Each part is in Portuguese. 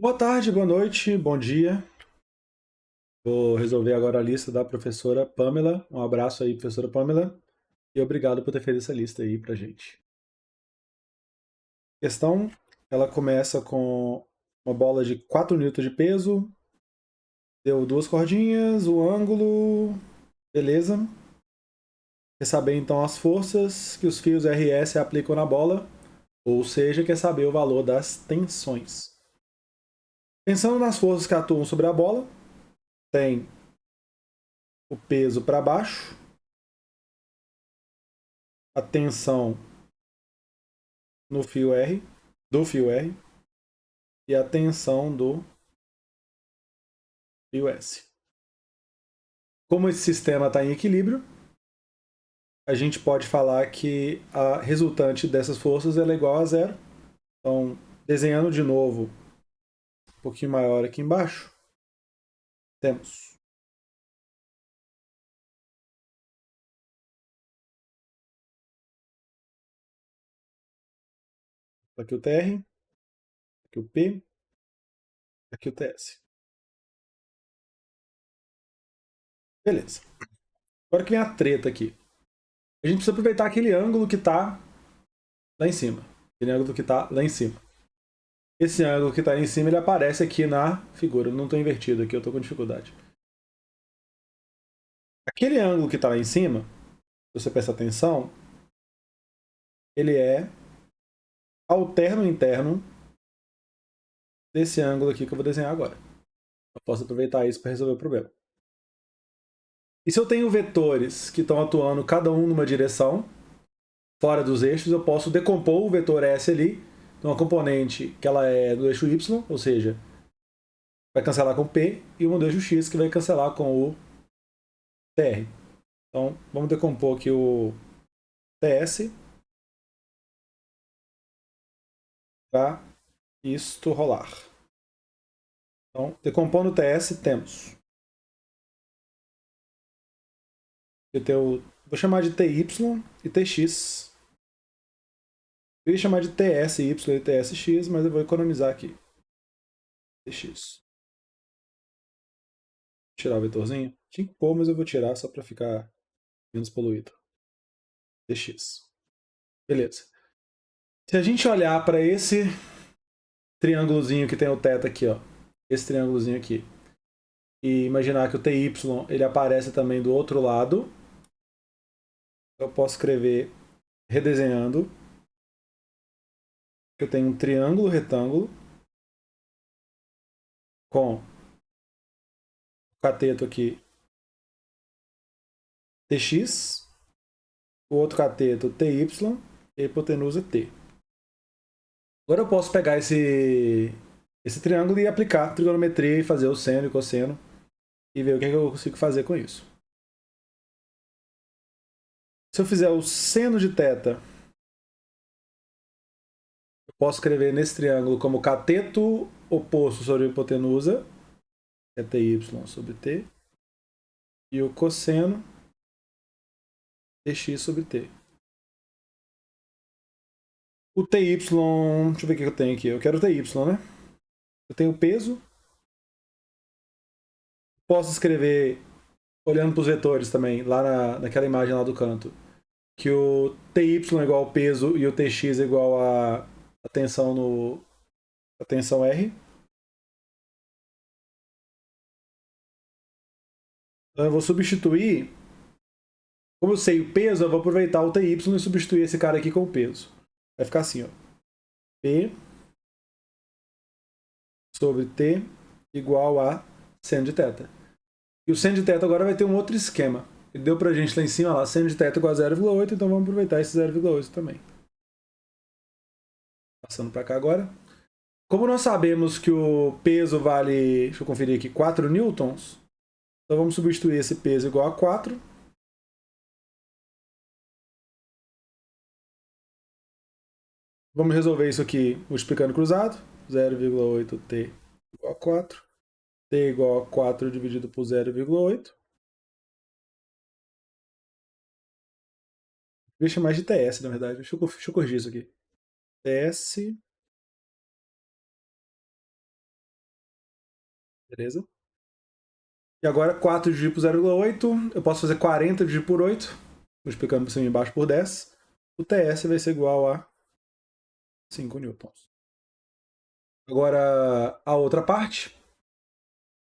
Boa tarde, boa noite, bom dia. Vou resolver agora a lista da professora Pamela. Um abraço aí, professora Pamela. E obrigado por ter feito essa lista aí pra gente. A questão, ela começa com uma bola de 4 newtons de peso. Deu duas cordinhas, o ângulo. Beleza. Quer saber então as forças que os fios RS aplicam na bola. Ou seja, quer saber o valor das tensões. Pensando nas forças que atuam sobre a bola, tem o peso para baixo, a tensão no fio R, do fio R, e a tensão do fio S. Como esse sistema está em equilíbrio, a gente pode falar que a resultante dessas forças é igual a zero. Então, desenhando de novo um pouquinho maior aqui embaixo, temos aqui o TR, aqui o P, aqui o TS. Beleza. Agora que vem a treta aqui. A gente precisa aproveitar aquele ângulo que está lá em cima. Aquele ângulo que está lá em cima. Esse ângulo que está em cima, ele aparece aqui na figura. Eu não estou invertido aqui, eu estou com dificuldade. Aquele ângulo que está lá em cima, se você prestar atenção, ele é alterno interno desse ângulo aqui que eu vou desenhar agora. Eu posso aproveitar isso para resolver o problema. E se eu tenho vetores que estão atuando cada um numa direção, fora dos eixos, eu posso decompor o vetor S ali, uma componente que ela é do eixo Y, ou seja, vai cancelar com P, e uma do eixo X que vai cancelar com o TR. Então, vamos decompor aqui o TS para isto rolar. Então, decompondo o TS, temos vou chamar de TY e TX. Eu ia chamar de TSY e TSX, mas eu vou economizar aqui. TX. Tirar o vetorzinho. Tinha que pôr, mas eu vou tirar só para ficar menos poluído. TX. Beleza. Se a gente olhar para esse triângulozinho que tem o teto aqui, ó, esse triângulozinho aqui, e imaginar que o TY ele aparece também do outro lado, eu posso escrever redesenhando que eu tenho um triângulo retângulo com o cateto aqui TX, o outro cateto TY e a hipotenusa T. Agora eu posso pegar esse triângulo e aplicar trigonometria e fazer o seno e cosseno e ver o que, é que eu consigo fazer com isso. Se eu fizer o seno de θ, eu posso escrever nesse triângulo como cateto oposto sobre a hipotenusa, que é TY sobre T, e o cosseno TX sobre T. O TY, deixa eu ver o que eu tenho aqui. Eu quero o TY, né? Eu tenho peso. Posso escrever, olhando para os vetores também, lá naquela imagem lá do canto, que o TY é igual ao peso e o TX é igual a tensão a tensão R. Então eu vou substituir, como eu sei o peso, eu vou aproveitar o TY e substituir esse cara aqui com o peso. Vai ficar assim, ó. P sobre T igual a seno de θ. E o seno de θ agora vai ter um outro esquema. Ele deu pra gente lá em cima, lá, seno de θ igual a 0,8, então vamos aproveitar esse 0,8 também. Passando para cá agora. Como nós sabemos que o peso vale, deixa eu conferir aqui, 4 newtons, então vamos substituir esse peso igual a 4. Vamos resolver isso aqui multiplicando cruzado. 0,8t igual a 4. T igual a 4 dividido por 0,8. Vou chamar de TS, na verdade. Deixa eu corrigir isso aqui. TS Beleza? E agora 4 dividido por 0,8. Eu posso fazer 40 dividido por 8. Multiplicando por cima e embaixo por 10. O TS vai ser igual a 5 newtons. Agora, a outra parte,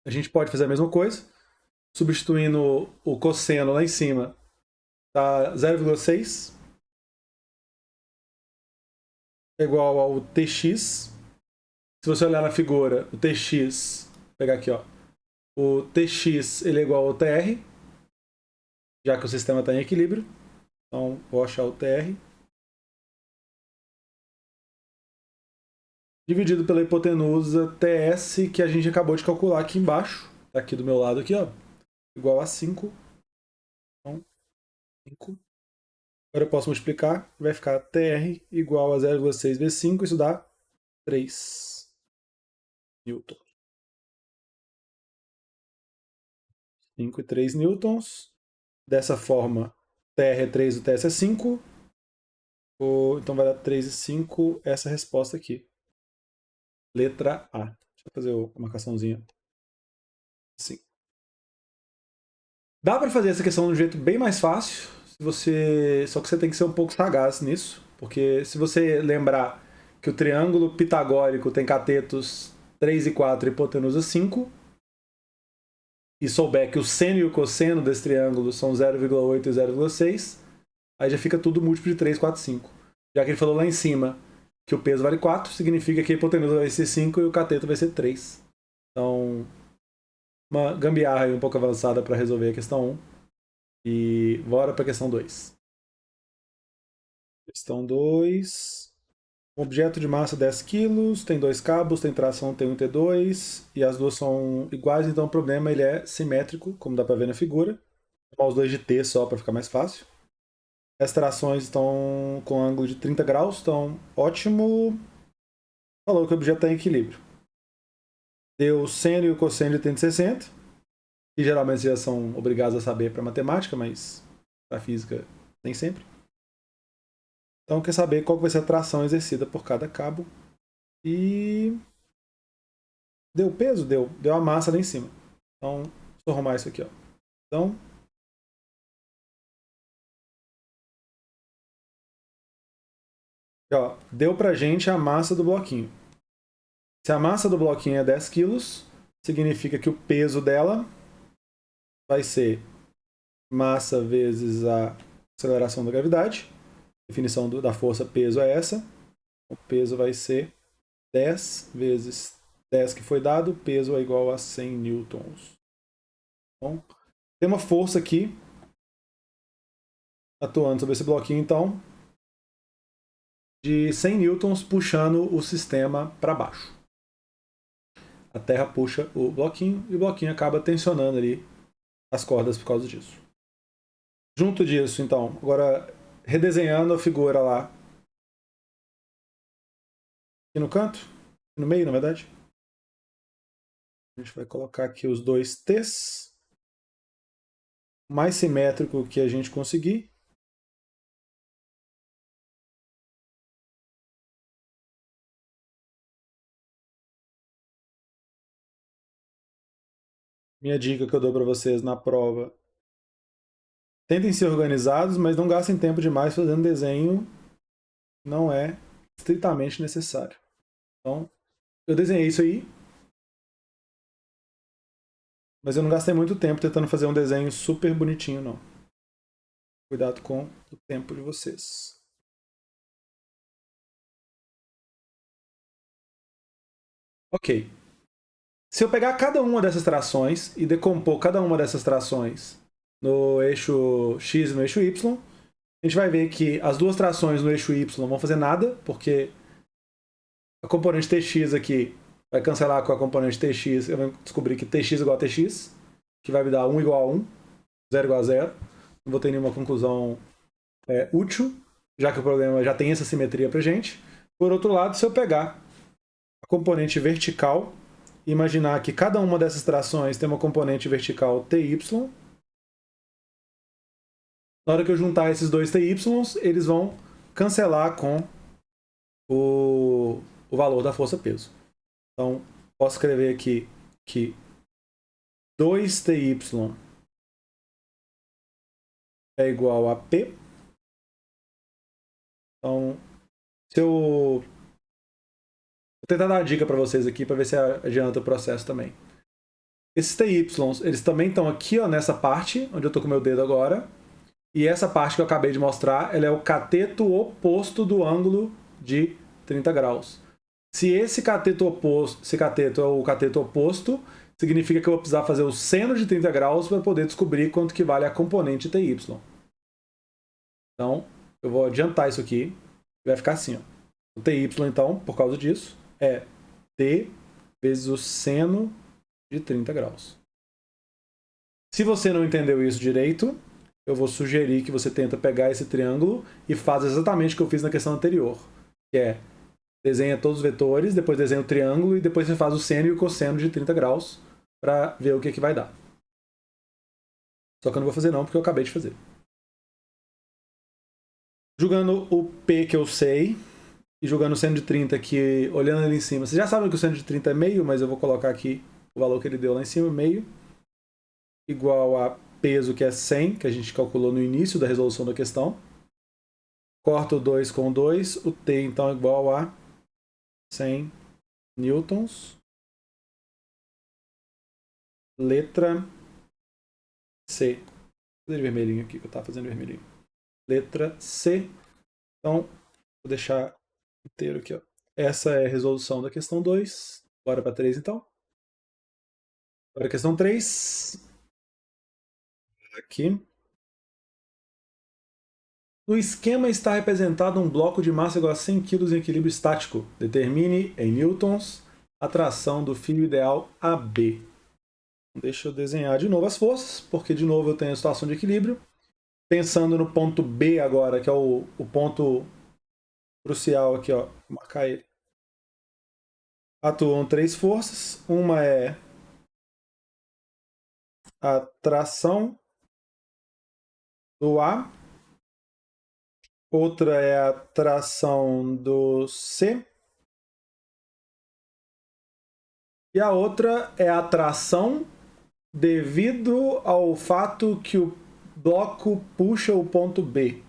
a gente pode fazer a mesma coisa, substituindo o cosseno lá em cima, tá 0,6 é igual ao Tx. Se você olhar na figura, o Tx, vou pegar aqui, ó, o Tx ele é igual ao Tr, já que o sistema está em equilíbrio. Então, vou achar o Tr. Dividido pela hipotenusa Ts, que a gente acabou de calcular aqui embaixo, aqui do meu lado, aqui, ó, igual a 5. Então, 5. Agora eu posso multiplicar, vai ficar Tr igual a 0,6 vezes 5, isso dá 3 newtons. 5 e 3 newtons. Dessa forma, Tr é 3, o Ts é 5. Então vai dar 3 e 5 essa resposta aqui. Letra A. Deixa eu fazer a marcaçãozinha. Assim. Dá para fazer essa questão de um jeito bem mais fácil, só que você tem que ser um pouco sagaz nisso, porque se você lembrar que o triângulo pitagórico tem catetos 3 e 4 e hipotenusa 5, e souber que o seno e o cosseno desse triângulo são 0,8 e 0,6, aí já fica tudo múltiplo de 3, 4, 5. Já que ele falou lá em cima que o peso vale 4, significa que a hipotenusa vai ser 5 e o cateto vai ser 3. Então, uma gambiarra aí um pouco avançada para resolver a questão 1. E bora para a questão 2. Questão 2. Um objeto de massa 10 kg, tem 2 cabos, tem tração T1 e T2, e as duas são iguais, então o problema ele é simétrico, como dá para ver na figura. Vou chamar os dois de T só para ficar mais fácil. As trações estão com ângulo de 30 graus, então ótimo. Falou que o objeto está em equilíbrio. Deu o seno e o cosseno de 360, que geralmente já são obrigados a saber para matemática, mas para física nem sempre. Então quer saber qual vai ser a tração exercida por cada cabo. E deu peso? Deu a massa lá em cima. Então, deixa eu arrumar isso aqui, ó. Então, ó, deu pra gente a massa do bloquinho. Se a massa do bloquinho é 10 kg, significa que o peso dela vai ser massa vezes a aceleração da gravidade. A definição da força peso é essa. O peso vai ser 10 vezes 10 que foi dado, peso é igual a 100 newtons. Então, tem uma força aqui atuando sobre esse bloquinho, então, de 100 newtons puxando o sistema para baixo. A Terra puxa o bloquinho e o bloquinho acaba tensionando ali as cordas por causa disso. Junto disso, então, agora redesenhando a figura lá aqui no canto, no meio, na verdade. A gente vai colocar aqui os dois T's. O mais simétrico que a gente conseguir. Minha dica que eu dou para vocês na prova: tentem ser organizados, mas não gastem tempo demais fazendo desenho. Não é estritamente necessário. Então, eu desenhei isso aí, mas eu não gastei muito tempo tentando fazer um desenho super bonitinho, não. Cuidado com o tempo de vocês. Ok. Se eu pegar cada uma dessas trações e decompor cada uma dessas trações no eixo X e no eixo Y, a gente vai ver que as duas trações no eixo Y não vão fazer nada, porque a componente Tx aqui vai cancelar com a componente Tx. Eu vou descobrir que Tx igual a Tx, que vai me dar 1 igual a 1, 0 igual a 0. Não vou ter nenhuma conclusão útil, já que o problema já tem essa simetria pra gente. Por outro lado, se eu pegar a componente vertical e imaginar que cada uma dessas trações tem uma componente vertical Ty, na hora que eu juntar esses dois Ty, eles vão cancelar com o valor da força-peso. Então, posso escrever aqui que 2ty é igual a P. Então, se eu... Vou tentar dar uma dica para vocês aqui para ver se adianta o processo também. Esses TYs, eles também estão aqui, ó, nessa parte, onde eu estou com o meu dedo agora. E essa parte que eu acabei de mostrar, ela é o cateto oposto do ângulo de 30 graus. Se esse cateto oposto, esse cateto é o cateto oposto, significa que eu vou precisar fazer o seno de 30 graus para poder descobrir quanto que vale a componente TY. Então, eu vou adiantar isso aqui. Vai ficar assim, ó. O TY, então, por causa disso, é T vezes o seno de 30 graus. Se você não entendeu isso direito, eu vou sugerir que você tenta pegar esse triângulo e faz exatamente o que eu fiz na questão anterior, que é desenha todos os vetores, depois desenha o triângulo e depois você faz o seno e o cosseno de 30 graus para ver o que vai dar. Só que eu não vou fazer não, porque eu acabei de fazer. Jogando o P que eu sei e jogando o seno de 30 aqui, olhando ali em cima. Vocês já sabem que o seno de 30 é meio, mas eu vou colocar aqui o valor que ele deu lá em cima, meio, igual a peso, que é 100, que a gente calculou no início da resolução da questão. Corta o 2 com 2, o T então é igual a 100 newtons. Letra C. Vou fazer vermelhinho aqui, que eu estava fazendo vermelhinho. Letra C. Então, vou deixar inteiro aqui, ó. Essa é a resolução da questão 2. Bora para 3, então. Agora a questão 3. Aqui. No esquema está representado um bloco de massa igual a 100 kg em equilíbrio estático. Determine, em newtons, a tração do fio ideal AB. Deixa eu desenhar de novo as forças, porque de novo eu tenho a situação de equilíbrio. Pensando no ponto B agora, que é o ponto crucial aqui, ó. Vou marcar ele. Atuam 3 forças. Uma é a tração do A. Outra é a tração do C. E a outra é a tração devido ao fato que o bloco puxa o ponto B.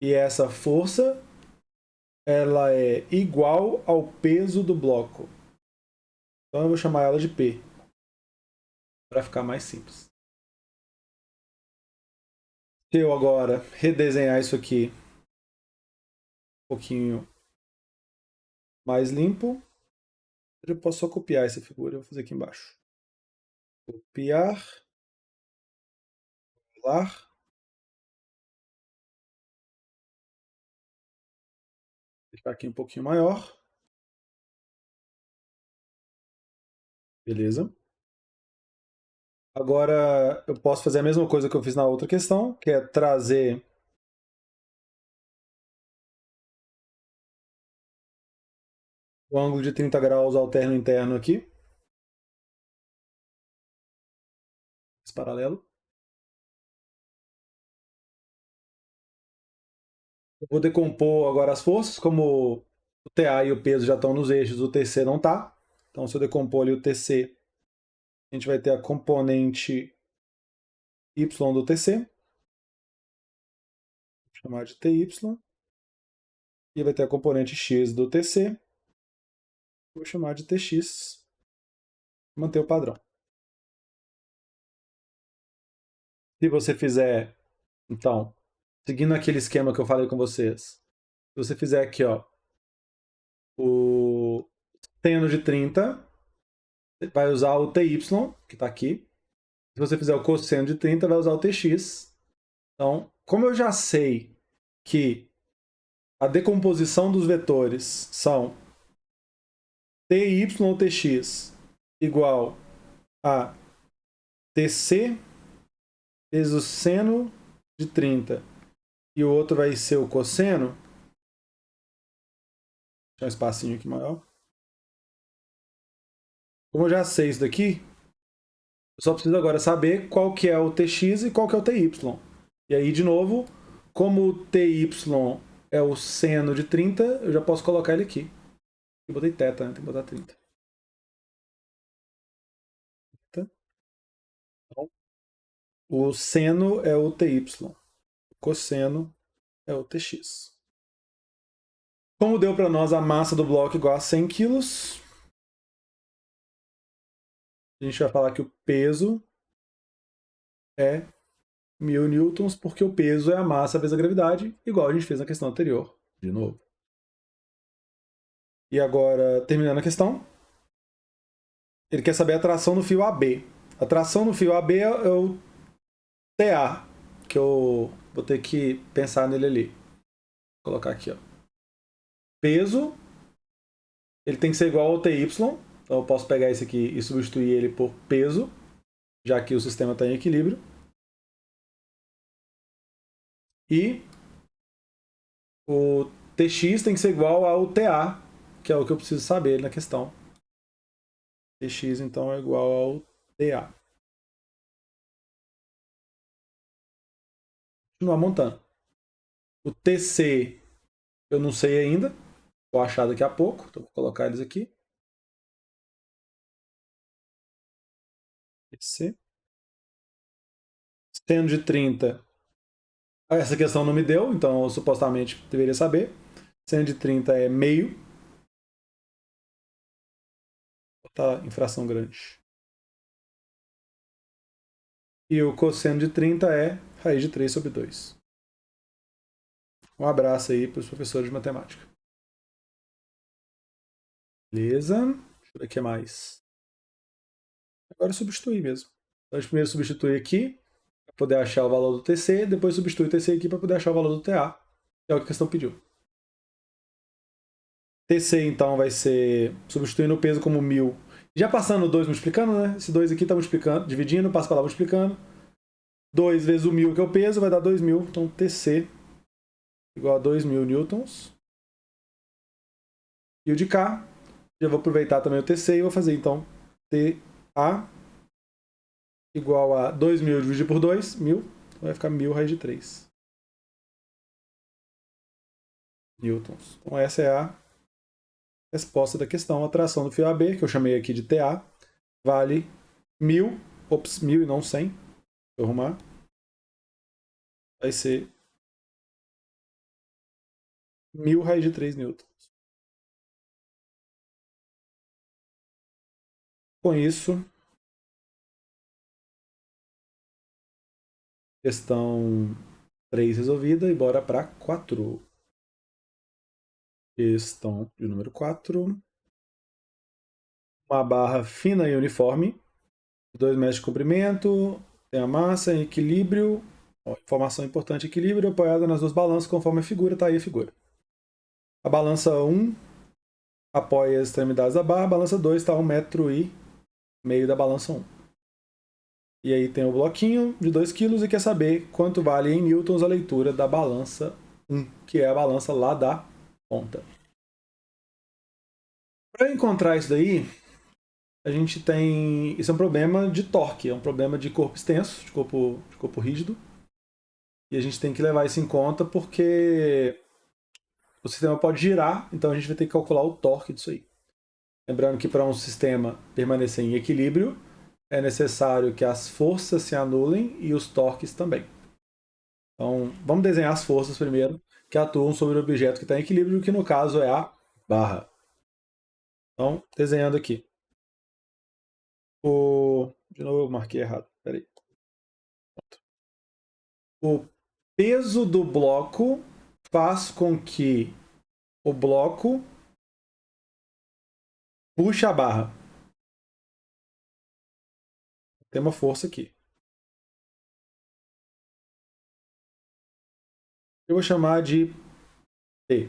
E essa força, ela é igual ao peso do bloco. Então eu vou chamar ela de P, para ficar mais simples. Se eu agora redesenhar isso aqui um pouquinho mais limpo, eu posso só copiar essa figura, eu vou fazer aqui embaixo. Copiar, colar. Vou ficar aqui um pouquinho maior. Beleza. Agora eu posso fazer a mesma coisa que eu fiz na outra questão, que é trazer o ângulo de 30 graus alterno interno aqui. Esse paralelo. Eu vou decompor agora as forças, como o TA e o peso já estão nos eixos, o TC não está. Então, se eu decompor ali o TC, a gente vai ter a componente Y do TC. Vou chamar de TY. E vai ter a componente X do TC. Vou chamar de TX. Manter o padrão. Se você fizer, então, seguindo aquele esquema que eu falei com vocês, se você fizer aqui, ó, o seno de 30, vai usar o TY, que está aqui. Se você fizer o cosseno de 30, vai usar o TX. Então, como eu já sei que a decomposição dos vetores são TY ou TX igual a TC vezes o seno de 30 e o outro vai ser o cosseno, deixa um espacinho aqui maior. Como eu já sei isso daqui, eu só preciso agora saber qual que é o TX e qual que é o TY. E aí, de novo, como o TY é o seno de 30, eu já posso colocar ele aqui. Eu botei θ, né? Tem que botar 30. O seno é o TY. O cosseno é o TX. Como deu para nós a massa do bloco igual a 100 kg, a gente vai falar que o peso é 1000 newtons, porque o peso é a massa vezes a gravidade, igual a gente fez na questão anterior, de novo. E agora, terminando a questão, ele quer saber a tração no fio AB. A tração no fio AB é o TA, que eu vou ter que pensar nele ali. Vou colocar aqui, ó. Peso, ele tem que ser igual ao TY, então eu posso pegar esse aqui e substituir ele por peso, já que o sistema está em equilíbrio. E o TX tem que ser igual ao TA, que é o que eu preciso saber na questão. TX, então, é igual ao TA. Continuar montando. O TC eu não sei ainda. Vou achar daqui a pouco. Então, vou colocar eles aqui. TC. Seno de 30. Essa questão não me deu, então eu supostamente deveria saber. Seno de 30 é meio. Tá em fração grande. E o cosseno de 30 é raiz de 3 sobre 2. Um abraço aí para os professores de matemática. Beleza. Deixa eu ver o que mais. Agora substituir mesmo. Então a gente primeiro substitui aqui para poder achar o valor do TC, depois substitui o TC aqui para poder achar o valor do TA, que é o que a questão pediu. TC então vai ser substituindo o peso como 1000. Já passando o 2 multiplicando, né? Esse 2 aqui está multiplicando, dividindo, passa para lá multiplicando. 2 vezes o 1000, que é o peso, vai dar 2000. Então TC igual a 2000 newtons. E o de cá, já vou aproveitar também o TC e vou fazer então TA igual a 2000 dividido por 2, 1000. Vai ficar 1000 raiz de 3 newtons. Então essa é a resposta da questão. A tração do fio AB, que eu chamei aqui de TA, vale 1000, 1000 e não 100. Deixa eu arrumar. Vai ser 1000 raiz de 3 newtons. Com isso, questão 3 resolvida e bora para 4. Questão de número 4. Uma barra fina e uniforme, 2 metros de comprimento, tem a massa em equilíbrio, ó, informação importante, equilíbrio apoiada nas duas balanças conforme a figura, tá aí a figura. A balança 1 apoia as extremidades da barra, a balança 2 está a 1,5 metro da balança 1. E aí tem o bloquinho de 2 kg e quer saber quanto vale em newtons a leitura da balança 1, que é a balança lá da ponta. Para encontrar isso daí, a gente tem... Isso é um problema de torque, é um problema de corpo extenso, de corpo rígido. E a gente tem que levar isso em conta porque o sistema pode girar, então a gente vai ter que calcular o torque disso aí. Lembrando que para um sistema permanecer em equilíbrio, é necessário que as forças se anulem e os torques também. Então, vamos desenhar as forças primeiro, que atuam sobre o objeto que está em equilíbrio, que no caso é a barra. Então, desenhando aqui. De novo eu marquei errado. Peraí. O peso do bloco faz com que o bloco puxe a barra. Tem uma força aqui. Eu vou chamar de P.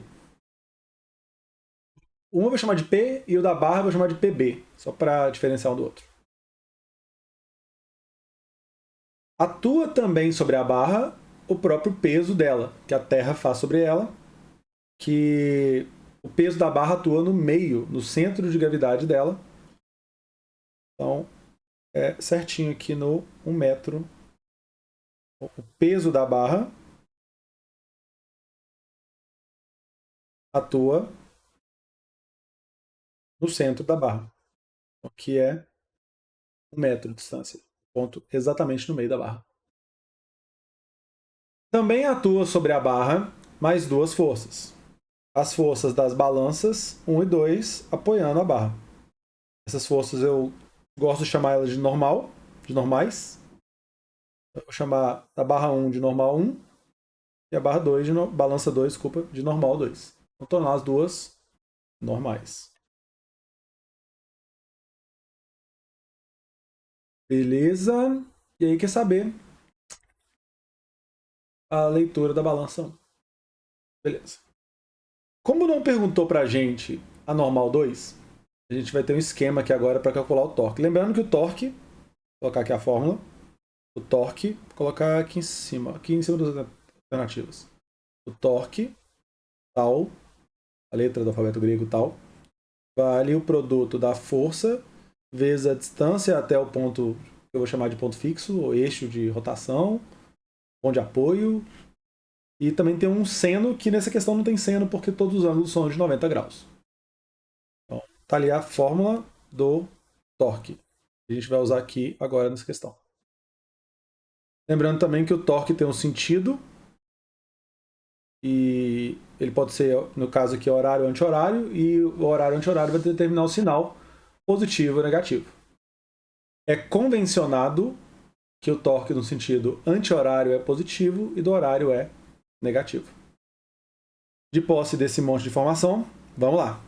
Um eu vou chamar de P e o da barra eu vou chamar de PB, só para diferenciar um do outro. Atua também sobre a barra o próprio peso dela, que a Terra faz sobre ela, que o peso da barra atua no meio, no centro de gravidade dela. Então, é certinho aqui no 1 metro. O peso da barra atua no centro da barra, o que é 1 metro de distância. Ponto exatamente no meio da barra. Também atua sobre a barra mais duas forças. As forças das balanças 1 e 2 apoiando a barra. Essas forças eu gosto de chamar elas de normal, de normais. Eu vou chamar a barra 1 de normal 1 e a barra 2 de balança 2, desculpa, de normal 2. Vou tornar as duas normais. Beleza? E aí quer saber a leitura da balança 1. Beleza. Como não perguntou pra gente a normal 2, a gente vai ter um esquema aqui agora para calcular o torque. Lembrando que o torque, vou colocar aqui a fórmula, o torque, vou colocar aqui em cima das alternativas. O torque, tal, a letra do alfabeto grego tal, vale o produto da força vezes a distância até o ponto que eu vou chamar de ponto fixo, ou eixo de rotação, ponto de apoio. E também tem um seno, que nessa questão não tem seno, porque todos os ângulos são de 90 graus. Então, tá ali a fórmula do torque. A gente vai usar aqui agora nessa questão. Lembrando também que o torque tem um sentido, e ele pode ser, no caso aqui, horário ou anti-horário, e o horário anti-horário vai determinar o sinal positivo ou negativo. É convencionado que o torque no sentido anti-horário é positivo e do horário é negativo. De posse desse monte de informação, vamos lá.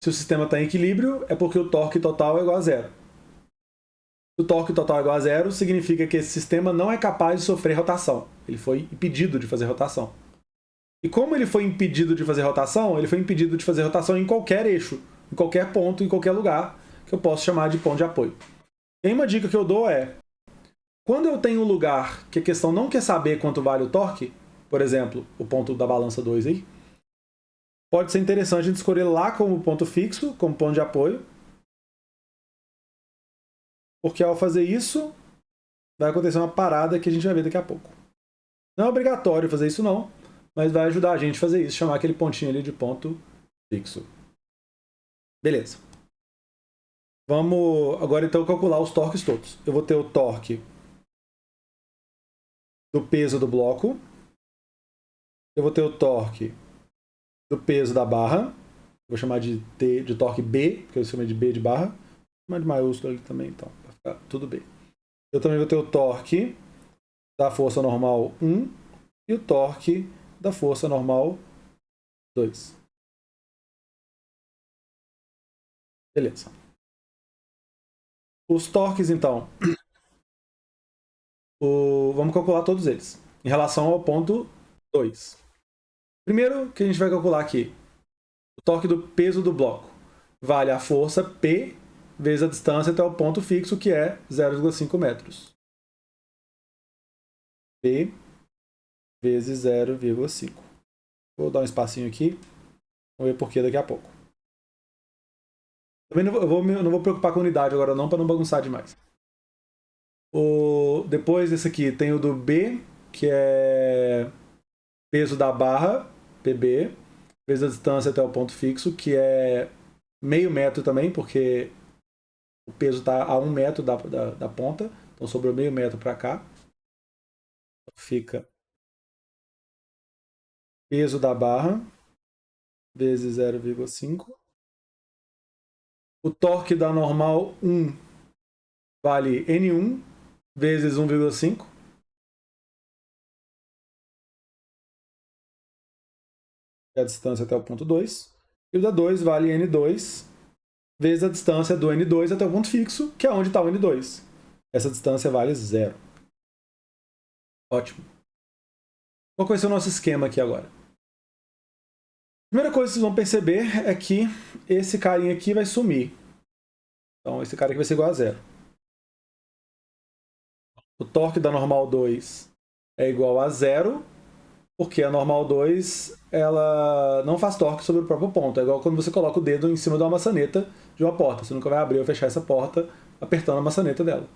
Se o sistema está em equilíbrio, é porque o torque total é igual a zero. Se o torque total é igual a zero, significa que esse sistema não é capaz de sofrer rotação. Ele foi impedido de fazer rotação. E como ele foi impedido de fazer rotação, ele foi impedido de fazer rotação em qualquer eixo, em qualquer ponto, em qualquer lugar, que eu posso chamar de ponto de apoio. E uma dica que eu dou é, quando eu tenho um lugar que a questão não quer saber quanto vale o torque, por exemplo, o ponto da balança 2 aí, pode ser interessante a gente escolher lá como ponto fixo, como ponto de apoio, porque ao fazer isso, vai acontecer uma parada que a gente vai ver daqui a pouco. Não é obrigatório fazer isso não, mas vai ajudar a gente a fazer isso, chamar aquele pontinho ali de ponto fixo. Beleza. Vamos agora então calcular os torques todos. Eu vou ter o torque do peso do bloco. Eu vou ter o torque do peso da barra. Vou chamar de torque B, porque eu chamei de B de barra. Vou chamar de maiúsculo ali também, então, para ficar tudo B. Eu também vou ter o torque da força normal 1 e o torque da força normal 2. Beleza. Os torques, então, vamos calcular todos eles, em relação ao ponto 2. Primeiro que a gente vai calcular aqui, o torque do peso do bloco vale a força P vezes a distância até o ponto fixo, que é 0,5 metros. P vezes 0,5. Vou dar um espacinho aqui, vamos ver por que daqui a pouco. Também não vou preocupar com a unidade agora não, para não bagunçar demais. Depois desse aqui tem o do B, que é peso da barra, PB, vezes a distância até o ponto fixo, que é meio metro também, porque o peso está a 1 metro da ponta, então sobrou meio metro para cá. Fica peso da barra vezes 0,5. O torque da normal 1 vale N1 vezes 1,5. É a distância até o ponto 2. E o da 2 vale N2 vezes a distância do N2 até o ponto fixo, que é onde está o N2. Essa distância vale 0. Ótimo. Qual vai ser o nosso esquema aqui agora? Primeira coisa que vocês vão perceber é que esse carinha aqui vai sumir. Então, esse cara aqui vai ser igual a 0. O torque da normal 2 é igual a 0, porque a normal 2 ela não faz torque sobre o próprio ponto. É igual quando você coloca o dedo em cima de uma maçaneta de uma porta. Você nunca vai abrir ou fechar essa porta apertando a maçaneta dela,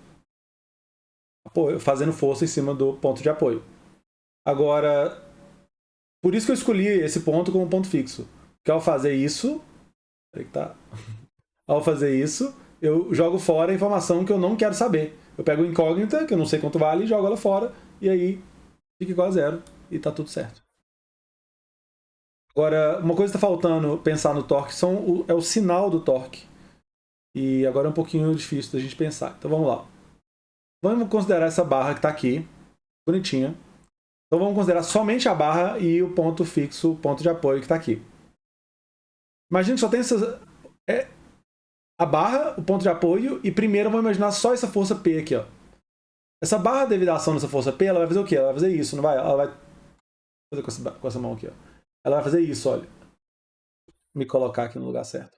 fazendo força em cima do ponto de apoio. Agora, por isso que eu escolhi esse ponto como ponto fixo. Porque ao fazer isso, eu jogo fora a informação que eu não quero saber. Eu pego o incógnita, que eu não sei quanto vale, e jogo ela fora, e aí fica igual a zero e tá tudo certo. Agora, uma coisa que está faltando pensar no torque é o sinal do torque. E agora é um pouquinho difícil da gente pensar. Então vamos lá. Vamos considerar essa barra que está aqui, bonitinha. Então vamos considerar somente a barra e o ponto fixo, o ponto de apoio que está aqui. Imagina que só tem a barra, o ponto de apoio, e primeiro vamos imaginar só essa força P aqui, ó. Essa barra devido à ação dessa força P, ela vai fazer o quê? Ela vai fazer isso, não vai? Ela vai fazer com essa mão aqui, ó. Ela vai fazer isso, olha. Me colocar aqui no lugar certo.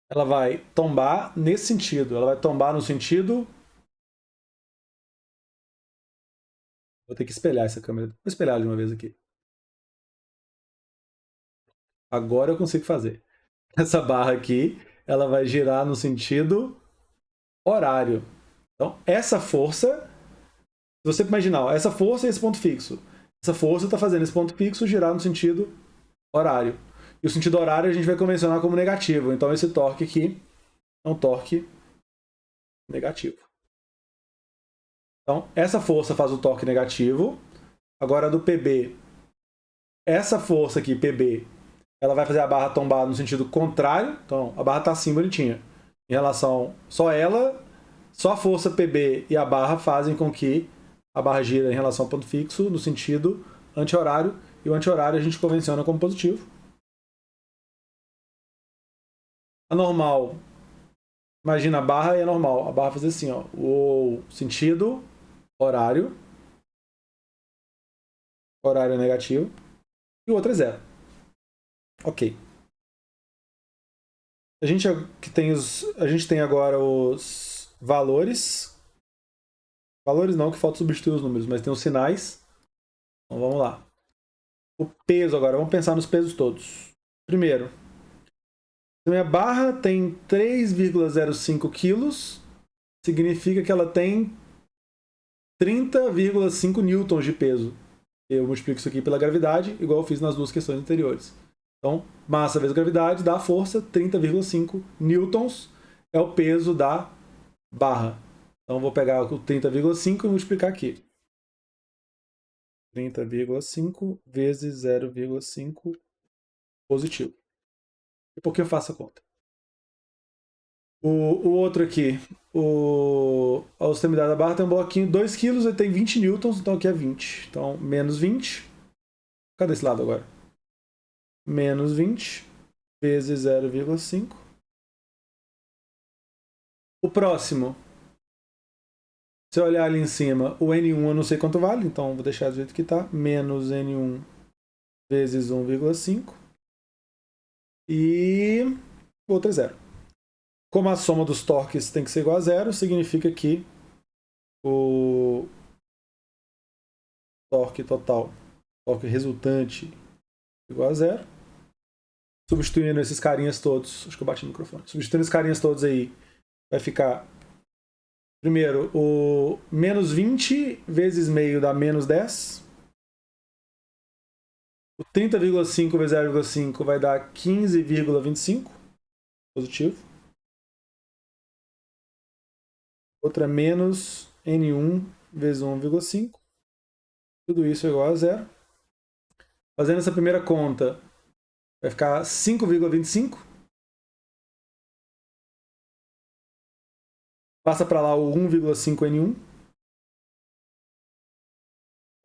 Ela vai tombar nesse sentido. Ela vai tombar no sentido... Vou ter que espelhar essa câmera. Vou espelhar de uma vez aqui. Agora eu consigo fazer. Essa barra aqui, ela vai girar no sentido horário. Então, essa força, se você imaginar, ó, essa força e esse ponto fixo. Essa força está fazendo esse ponto fixo girar no sentido horário. E o sentido horário a gente vai convencionar como negativo. Então, esse torque aqui é um torque negativo. Então, essa força faz o torque negativo. Agora, do PB, essa força aqui, PB, ela vai fazer a barra tombar no sentido contrário. Então, a barra está assim, bonitinha. Em relação... Só a força PB e a barra fazem com que a barra gira em relação ao ponto fixo no sentido anti-horário. E o anti-horário a gente convenciona como positivo. A normal... Imagina a barra e a normal. A barra faz assim, ó. O sentido horário. Horário negativo. E o outro é zero. Ok. A gente tem agora os valores. Valores não, que falta substituir os números, mas tem os sinais. Então vamos lá. O peso agora, vamos pensar nos pesos todos. Primeiro, a minha barra tem 3,05 quilos, significa que ela tem 30,5 newtons de peso. Eu multiplico isso aqui pela gravidade, igual eu fiz nas duas questões anteriores. Então, massa vezes gravidade dá força, 30,5 newtons é o peso da barra. Então, vou pegar o 30,5 e multiplicar aqui. 30,5 vezes 0,5 positivo. E por que eu faço a conta? O outro aqui, a extremidade da barra tem um bloquinho 2 kg e tem 20 newtons, então aqui é 20. Então, menos 20. Cadê esse lado agora? Menos 20 vezes 0,5. O próximo, se eu olhar ali em cima, o N1 eu não sei quanto vale, então vou deixar do jeito que está. Menos N1 vezes 1,5. E o outro é zero. Como a soma dos torques tem que ser igual a zero, significa que o torque total, torque resultante, igual a zero. Substituindo esses carinhas todos, acho que eu bati no microfone. Substituindo esses carinhas todos aí, vai ficar, primeiro, o menos 20 vezes meio dá menos 10. O 30,5 vezes 0,5 vai dar 15,25, positivo. Outra menos N1 vezes 1,5. Tudo isso é igual a zero. Fazendo essa primeira conta, vai ficar 5,25. Passa para lá o 1,5 N1.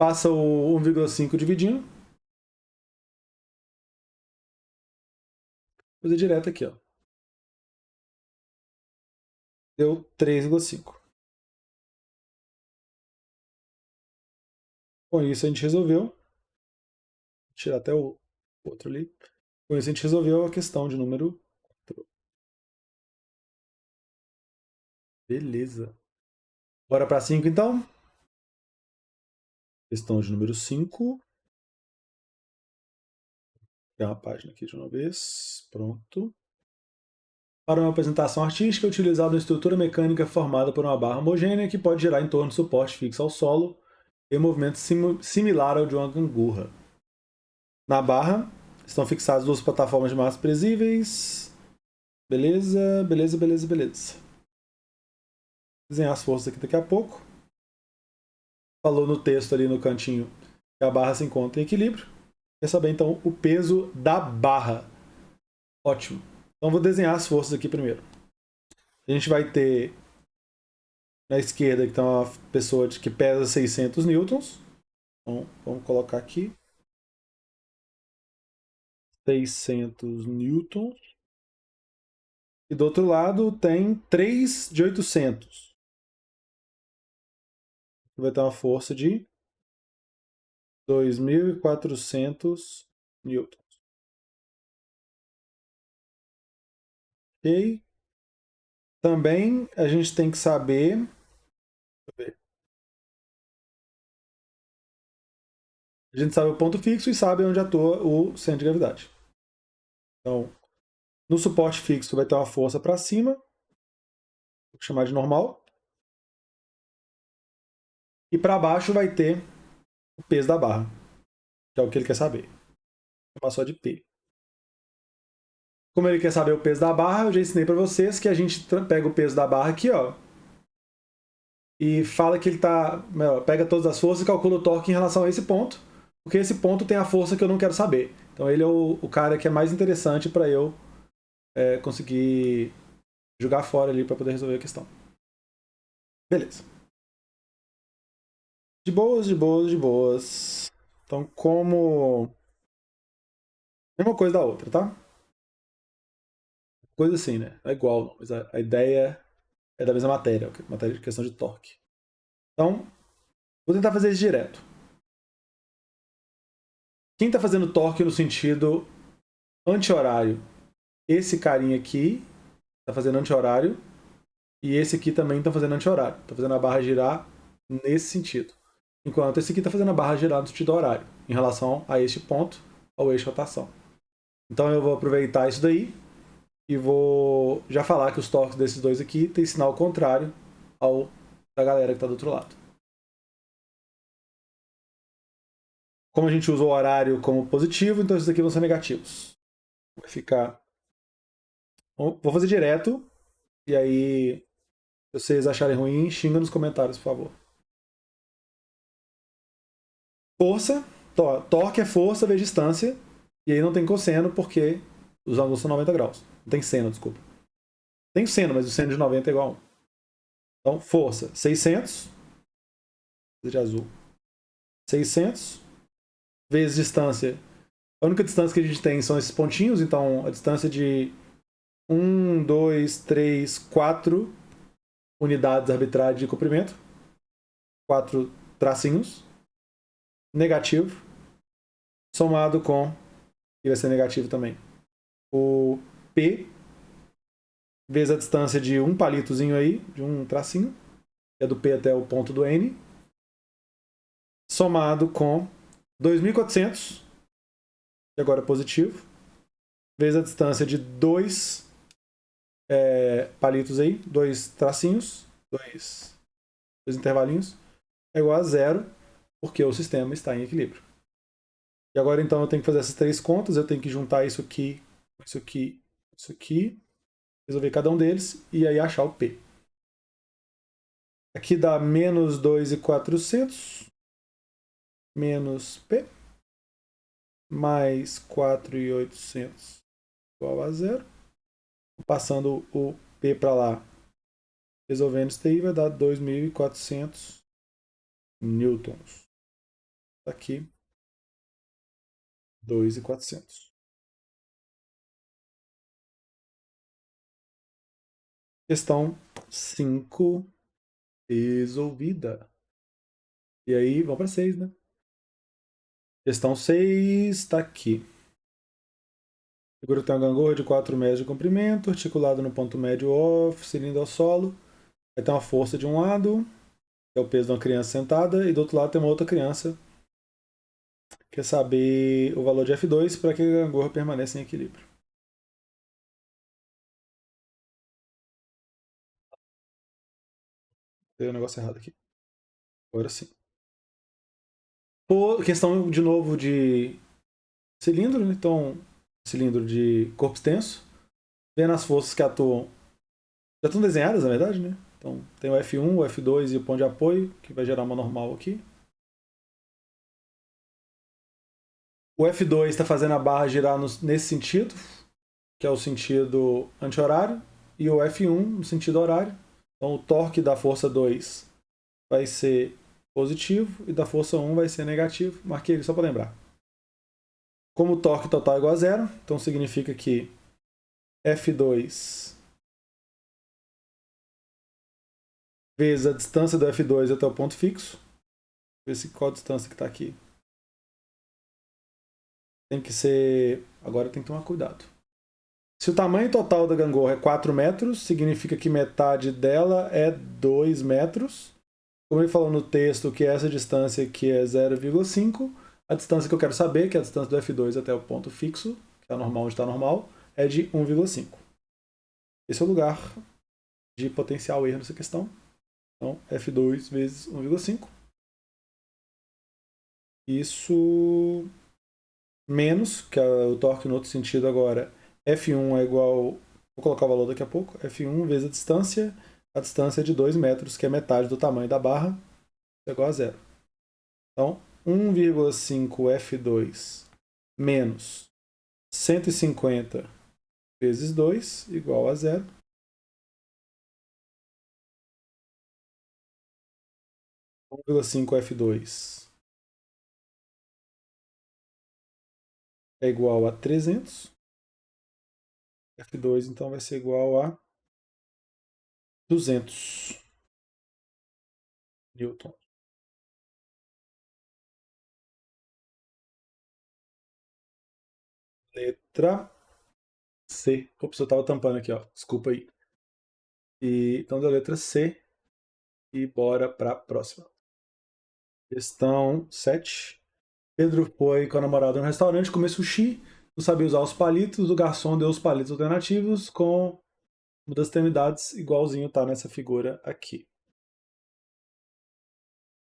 Passa o 1,5 dividindo. Vou fazer direto aqui, ó. Deu 3,5. Com isso a gente resolveu. Vou tirar até o outro ali. Com isso a gente resolveu a questão de número 4. Beleza. Bora para 5 então? Questão de número 5. Pegar uma página aqui de uma vez. Pronto. Para uma apresentação artística, é utilizada uma estrutura mecânica formada por uma barra homogênea que pode girar em torno de suporte fixo ao solo em um movimento similar ao de uma gangorra. Na barra estão fixadas duas plataformas de massa presíveis. Beleza, beleza, beleza, beleza. Vou desenhar as forças aqui daqui a pouco. falou no texto ali no cantinho que a barra se encontra em equilíbrio. Quer saber então o peso da barra. Ótimo. Então vou desenhar as forças aqui primeiro. A gente vai ter na esquerda que está uma pessoa que pesa 600 newtons. Então vamos colocar aqui 600 newtons. E do outro lado tem 3 de 800. Vai ter uma força de 2.400 newtons. Ok? Também a gente tem que saber. A gente sabe o ponto fixo e sabe onde atua o centro de gravidade. Então, no suporte fixo vai ter uma força para cima, vou chamar de normal. E para baixo vai ter o peso da barra, que é o que ele quer saber. Vou chamar só de P. Como ele quer saber o peso da barra, eu já ensinei para vocês que a gente pega o peso da barra aqui, ó, e fala que ele tá, pega todas as forças e calcula o torque em relação a esse ponto, porque esse ponto tem a força que eu não quero saber. Então ele é o cara que é mais interessante para eu conseguir jogar fora ali para poder resolver a questão. Beleza. De boas, de boas, de boas. Então, como... Mesma coisa da outra, tá? Coisa assim, né? É igual, não, mas a ideia é da mesma matéria, matéria de questão de torque. Então, vou tentar fazer isso direto. Quem está fazendo torque no sentido anti-horário? Esse carinha aqui está fazendo anti-horário e esse aqui também está fazendo anti-horário. Está fazendo a barra girar nesse sentido. Enquanto esse aqui está fazendo a barra girar no sentido horário, em relação a este ponto, ao eixo rotação. Então eu vou aproveitar isso daí e vou já falar que os torques desses dois aqui tem sinal contrário ao da galera que está do outro lado. Como a gente usa o horário como positivo, então esses aqui vão ser negativos. Vai ficar... Vou fazer direto, e aí, se vocês acharem ruim, xinga nos comentários, por favor. Força, torque é força vezes distância, e aí não tem cosseno, porque os ângulos são 90 graus. Não tem seno, desculpa. Tem seno, mas o seno de 90 é igual a 1. Então, força, 600, de azul, 600, vezes distância. A única distância que a gente tem são esses pontinhos, então a distância de 1, 2, 3, 4 unidades arbitrárias de comprimento, 4 tracinhos, negativo, somado com, e vai ser negativo também, o P, vezes a distância de um palitozinho aí, de um tracinho, que é do P até o ponto do N, somado com 2.400, que agora é positivo, vezes a distância de dois palitos aí, dois tracinhos, dois intervalinhos, é igual a zero, porque o sistema está em equilíbrio. E agora então eu tenho que fazer essas três contas, eu tenho que juntar isso aqui, isso aqui, isso aqui, resolver cada um deles e aí achar o P. Aqui dá menos 2.400 menos P mais 4.800 igual a zero. Passando o P para lá, resolvendo isso daí, vai dar 2.400 newtons. Aqui, 2.400. Questão 5 resolvida. E aí, vamos para 6, né? Questão 6 está aqui. A figura tem uma gangorra de 4 metros de comprimento, articulado no ponto médio off, cilindro ao solo. Vai ter uma força de um lado, que é o peso de uma criança sentada, e do outro lado tem uma outra criança. Quer saber o valor de F2 para que a gangorra permaneça em equilíbrio. Deu um negócio errado aqui. Agora sim. Questão de novo de cilindro, né? Então, cilindro de corpo extenso. Vendo as forças que atuam. Já estão desenhadas, na verdade, né? Então, tem o F1, o F2 e o ponto de apoio, que vai gerar uma normal aqui. O F2 está fazendo a barra girar nesse sentido, que é o sentido anti-horário, e o F1 no sentido horário. Então o torque da força 2 vai ser positivo e da força 1 vai ser negativo. Marquei ele só para lembrar. Como o torque total é igual a zero, então significa que F2 vezes a distância do F2 até o ponto fixo. Ver se qual a distância que está aqui. Tem que ser... Agora tem que tomar cuidado. Se o tamanho total da gangorra é 4 metros, significa que metade dela é 2 metros. Como ele falou no texto que essa distância aqui é 0,5, a distância que eu quero saber, que é a distância do F2 até o ponto fixo, que é normal onde está normal, é de 1,5. Esse é o lugar de potencial erro nessa questão. Então, F2 vezes 1,5. Isso menos, que é o torque no outro sentido agora, F1 é igual... Vou colocar o valor daqui a pouco. F1 vezes a distância é de 2 metros, que é metade do tamanho da barra, é igual a zero. Então, 1,5 F2 menos 150 vezes 2 igual a zero. 1,5 F2 é igual a 300. F2 então vai ser igual a 200 newton. Letra C. Ops, eu estava tampando aqui, ó. Desculpa aí. Então, da letra C. E bora para a próxima. Questão 7. Pedro foi com a namorada no restaurante comer sushi. Não sabia usar os palitos. O garçom deu os palitos alternativos com mudas extremidades, igualzinho tá nessa figura aqui.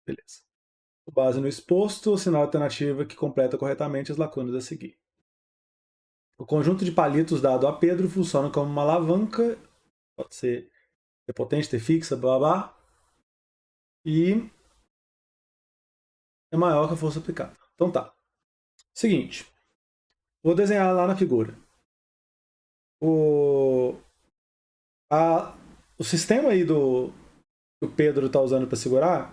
Beleza. Com base no exposto, o sinal alternativo que completa corretamente as lacunas a seguir. O conjunto de palitos dado a Pedro funciona como uma alavanca, pode ser potente, ter fixa, blá blá, e é maior que a força aplicada. Então tá. Seguinte, vou desenhar lá na figura. O, o sistema aí que o Pedro está usando para segurar,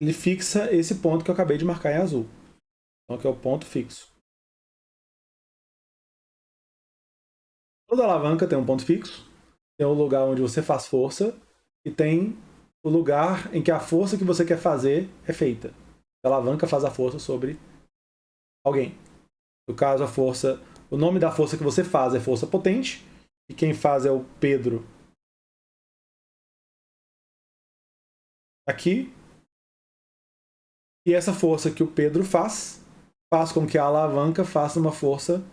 ele fixa esse ponto que eu acabei de marcar em azul. Então, que é o ponto fixo. Toda alavanca tem um ponto fixo, tem o lugar onde você faz força e tem o lugar em que a força que você quer fazer é feita. A alavanca faz a força sobre alguém. No caso, a força, o nome da força que você faz é força potente e quem faz é o Pedro aqui. E essa força que o Pedro faz com que a alavanca faça uma força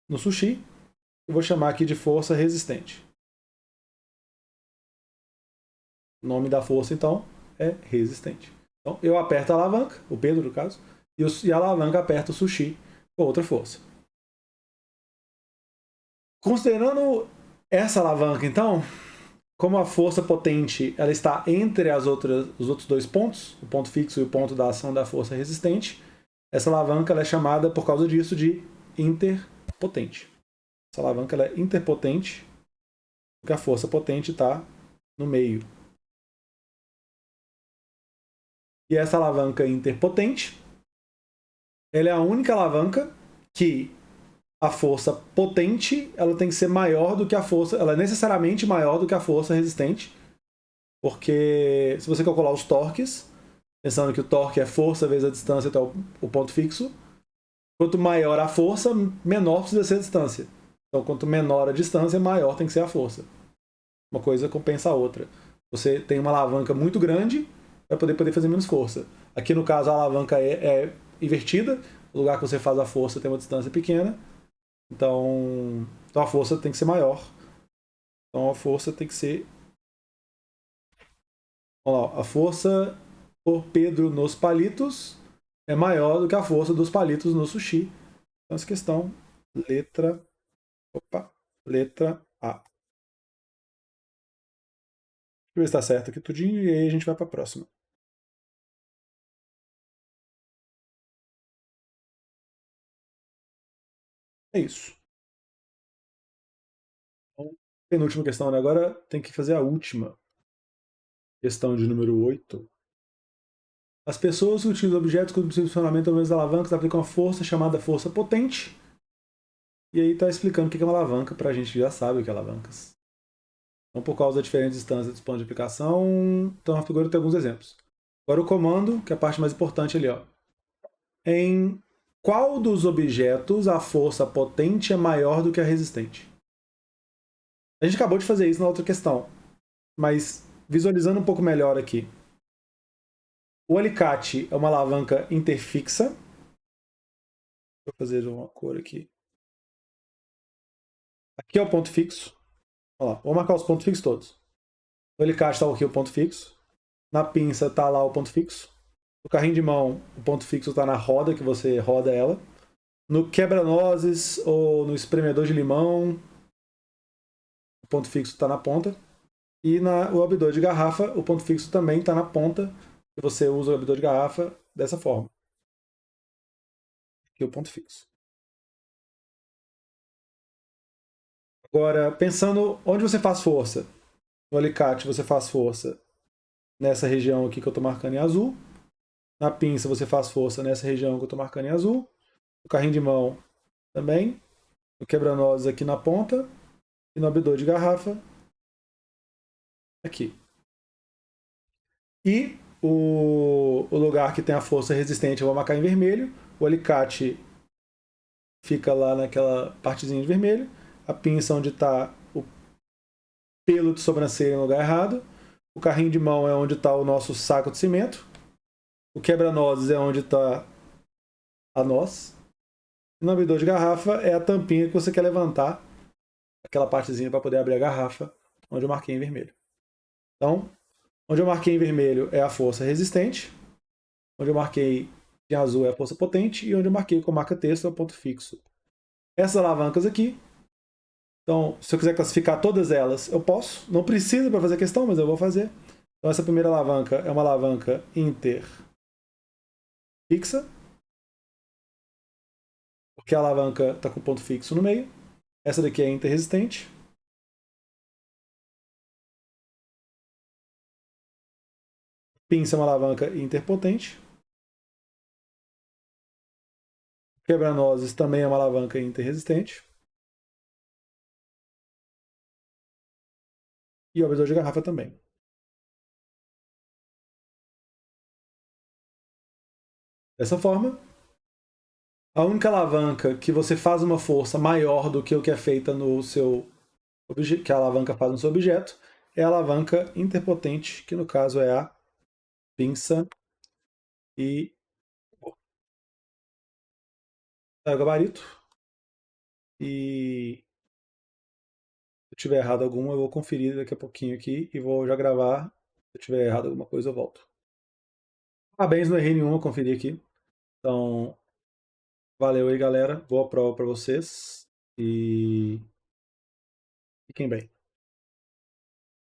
no sushi. Eu vou chamar aqui de força resistente. O nome da força, então, é resistente. Então, eu aperto a alavanca, o Pedro, no caso, e a alavanca aperta o sushi com outra força. Considerando essa alavanca, então, como a força potente ela está entre os outros dois pontos, o ponto fixo e o ponto da ação da força resistente, essa alavanca ela é chamada, por causa disso, de interpotente. Essa alavanca ela é interpotente, porque a força potente está no meio. E essa alavanca interpotente, ela é a única alavanca que a força potente ela tem que ser maior do que a força, ela é necessariamente maior do que a força resistente, porque se você calcular os torques, pensando que o torque é força vezes a distância até o ponto fixo, quanto maior a força, menor precisa ser a distância. Então, quanto menor a distância, maior tem que ser a força. Uma coisa compensa a outra. Você tem uma alavanca muito grande para poder fazer menos força. Aqui, no caso, a alavanca é invertida. O lugar que você faz a força tem uma distância pequena. Então a força tem que ser maior. Então a força tem que ser... Vamos lá, a força por Pedro nos palitos é maior do que a força dos palitos no sushi. Então essa questão, letra A. Deixa eu ver se está certo aqui tudinho e aí a gente vai para a próxima. É isso. Então, penúltima questão, né? Agora tem que fazer a última. Questão de número 8. As pessoas que utilizam objetos com funcionamento das alavancas aplicam uma força chamada força potente. E aí está explicando o que é uma alavanca, para a gente que já sabe o que é alavancas. Então, por causa da diferente distância dos pontos de aplicação, então a figura tem alguns exemplos. Agora o comando, que é a parte mais importante ali, ó. Em qual dos objetos a força potente é maior do que a resistente? A gente acabou de fazer isso na outra questão, mas visualizando um pouco melhor aqui. O alicate é uma alavanca interfixa. Vou fazer uma cor aqui. Aqui é o ponto fixo. Olha lá, vou marcar os pontos fixos todos. No alicate está aqui o ponto fixo. Na pinça está lá o ponto fixo. No carrinho de mão, o ponto fixo está na roda, que você roda ela. No quebra-nozes ou no espremedor de limão, o ponto fixo está na ponta. E o abridor de garrafa, o ponto fixo também está na ponta, que você usa o abridor de garrafa dessa forma. Aqui é o ponto fixo. Agora, pensando onde você faz força. No alicate você faz força nessa região aqui que eu estou marcando em azul. Na pinça você faz força nessa região que eu estou marcando em azul. No carrinho de mão também. No quebra-nozes aqui na ponta. E no abridor de garrafa aqui. E o lugar que tem a força resistente eu vou marcar em vermelho. O alicate fica lá naquela partezinha de vermelho. A pinça onde está o pelo de sobrancelha no lugar errado. O carrinho de mão é onde está o nosso saco de cimento. O quebra-nozes é onde está a noz. E no abridor de garrafa é a tampinha que você quer levantar, aquela partezinha para poder abrir a garrafa, onde eu marquei em vermelho. Então, onde eu marquei em vermelho é a força resistente, onde eu marquei em azul é a força potente e onde eu marquei com marca texto é o ponto fixo. Essas alavancas aqui, então, se eu quiser classificar todas elas, eu posso. Não precisa para fazer a questão, mas eu vou fazer. Então, essa primeira alavanca é uma alavanca interfixa, porque a alavanca está com ponto fixo no meio. Essa daqui é interresistente. Pinça é uma alavanca interpotente. Quebra-nozes também é uma alavanca interresistente. E o abridor de garrafa também. Dessa forma, a única alavanca que você faz uma força maior do que o que é feita no seu que a alavanca faz no seu objeto é a alavanca interpotente, que no caso é a pinça e o gabarito. E se eu tiver errado alguma, eu vou conferir daqui a pouquinho aqui e vou já gravar. Se eu tiver errado alguma coisa, eu volto. Parabéns, não errei nenhuma, conferi aqui. Então, valeu aí, galera. Boa prova para vocês. E fiquem bem.